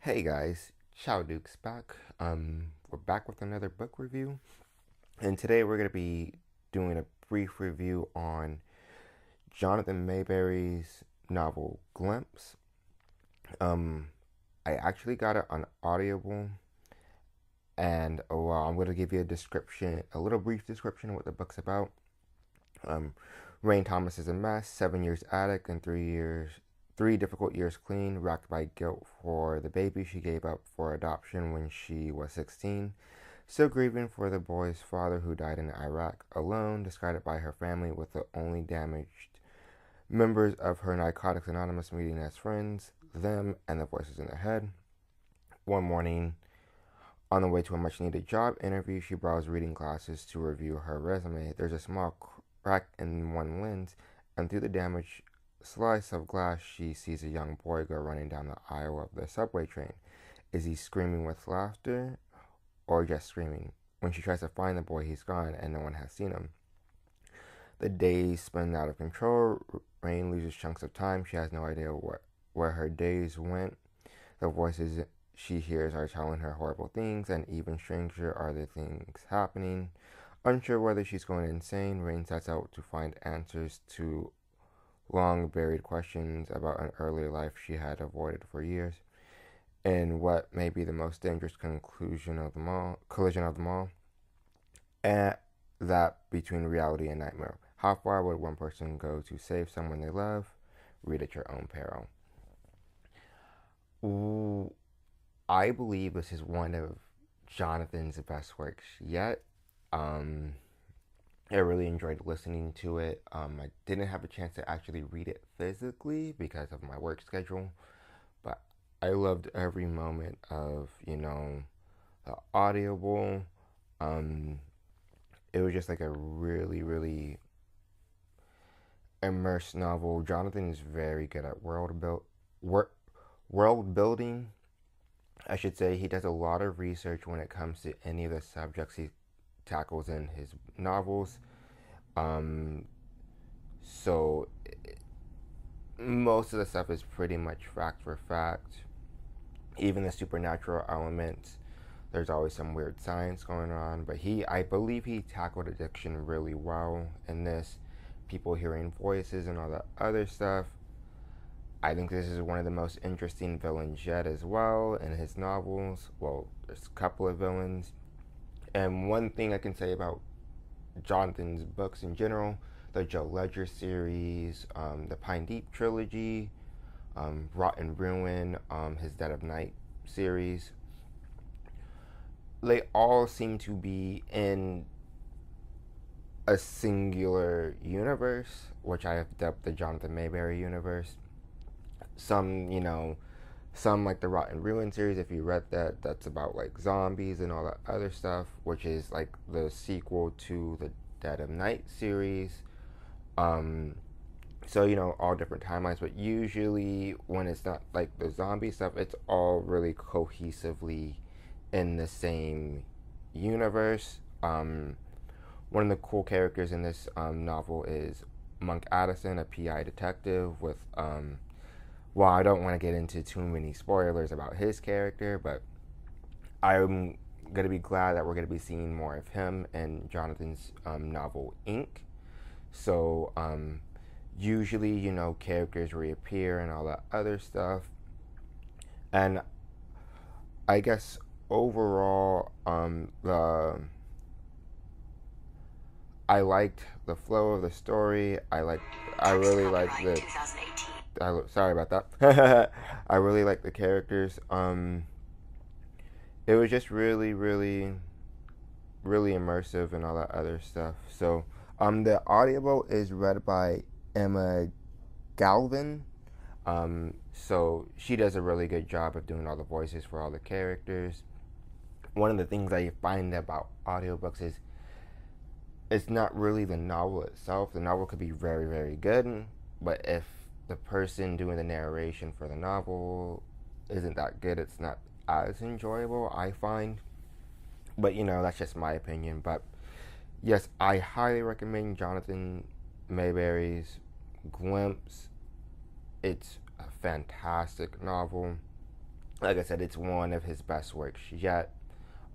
Hey guys, Chow Duke's back. We're back with another book review, and today we're gonna be doing a brief review on Jonathan Maberry's novel Glimpse. Um, I actually got it on Audible, and I'm gonna give you a description, a little brief description of what the book's about. Um, Rain Thomas is a mess, 7 years addict, and 3 difficult years clean, racked by guilt for the baby she gave up for adoption when she was 16. Still grieving for the boy's father who died in Iraq, alone, discarded by her family with the only damaged members of her Narcotics Anonymous meeting as friends, them, and the voices in their head. One morning, on the way to a much needed job interview, she browsed reading classes to review her resume. There's a small crack in one lens, and through the damaged slice of glass, she sees a young boy go running down the aisle of the subway train. Is he screaming with laughter or just screaming? When she tries to find the boy, he's gone and no one has seen him. The days spin out of control. Rain loses chunks of time. She has no idea where her days went. The voices she hears are telling her horrible things, and even stranger are the things happening. Unsure whether she's going insane, Rain sets out to find answers to long buried questions about an earlier life she had avoided for years, and what may be the most dangerous collision of them all, and that between reality and nightmare. How far would one person go to save someone they love? Read at your own peril. Ooh, I believe this is one of Jonathan's best works yet. Um, I really enjoyed listening to it. I didn't have a chance to actually read it physically because of my work schedule, but I loved every moment of, the Audible. Um, it was just like a really, really immersed novel. Jonathan is very good at world building. I should say he does a lot of research when it comes to any of the subjects he tackles in his novels. Um, so most of the stuff is pretty much fact for fact. Even the supernatural elements, there's always some weird science going on. But I believe he tackled addiction really well in this. People hearing voices and all that other stuff. I think this is one of the most interesting villains yet as well in his novels. Well, there's a couple of villains. And one thing I can say about Jonathan's books in general, the Joe Ledger series, the Pine Deep trilogy, Rot and Ruin, his Dead of Night series, they all seem to be in a singular universe, which I have dubbed the Jonathan Maberry universe. Some like the Rot and Ruin series, if you read that, that's about like zombies and all that other stuff, which is like the sequel to the Dead of Night series. Um, so all different timelines, but usually when it's not like the zombie stuff, it's all really cohesively in the same universe. One of the cool characters in this novel is Monk Addison, a PI detective with well, I don't want to get into too many spoilers about his character, but I'm going to be glad that we're going to be seeing more of him in Jonathan's novel Ink. So, usually, characters reappear and all that other stuff. And I guess overall, I liked the flow of the story. I really liked sorry about that. I really liked the characters. It was just really, really, really immersive and all that other stuff. So, the Audible is read by Emma Galvin. So she does a really good job of doing all the voices for all the characters. One of the things I find about audiobooks is it's not really the novel itself. The novel could be very, very good, but if the person doing the narration for the novel isn't that good, it's not as enjoyable, I find. But that's just my opinion. But yes, I highly recommend Jonathan Maberry's Glimpse. It's a fantastic novel. like I said, it's one of his best works yet.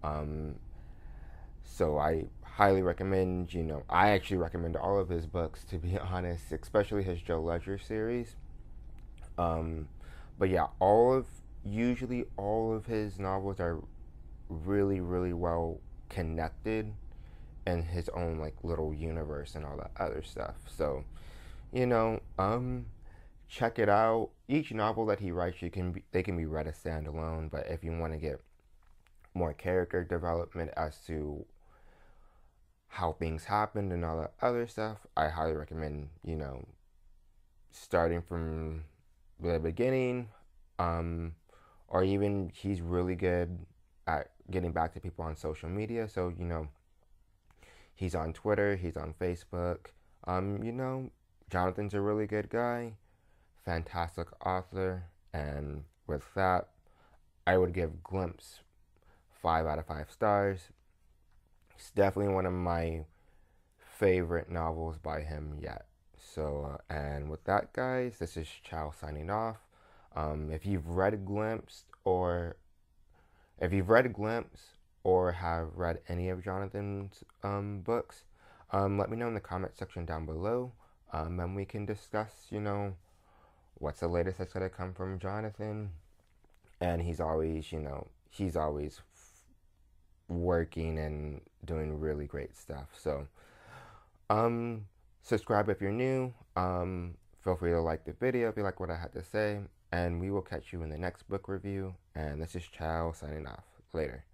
Um, so I highly recommend, I actually recommend all of his books, to be honest, especially his Joe Ledger series. Um, but yeah, usually all of his novels are really, really well connected in his own like little universe and all that other stuff. So, you know, um, check it out. Each novel that he writes, they can be read as standalone. But if you want to get more character development as to how things happened and all that other stuff, I highly recommend, starting from the beginning, um, or even he's really good at getting back to people on social media. So, he's on Twitter, he's on Facebook. Jonathan's a really good guy, fantastic author, and with that, I would give Glimpse 5 out of 5 stars. It's definitely one of my favorite novels by him yet. So, and with that, guys, this is Chow signing off. If you've read Glimpse, or have read any of Jonathan's books, let me know in the comment section down below, and we can discuss, what's the latest that's gonna come from Jonathan. And he's always working and doing really great stuff. So, subscribe if you're new. Feel free to like the video if you like what I had to say. And we will catch you in the next book review. And this is Chow signing off. Later.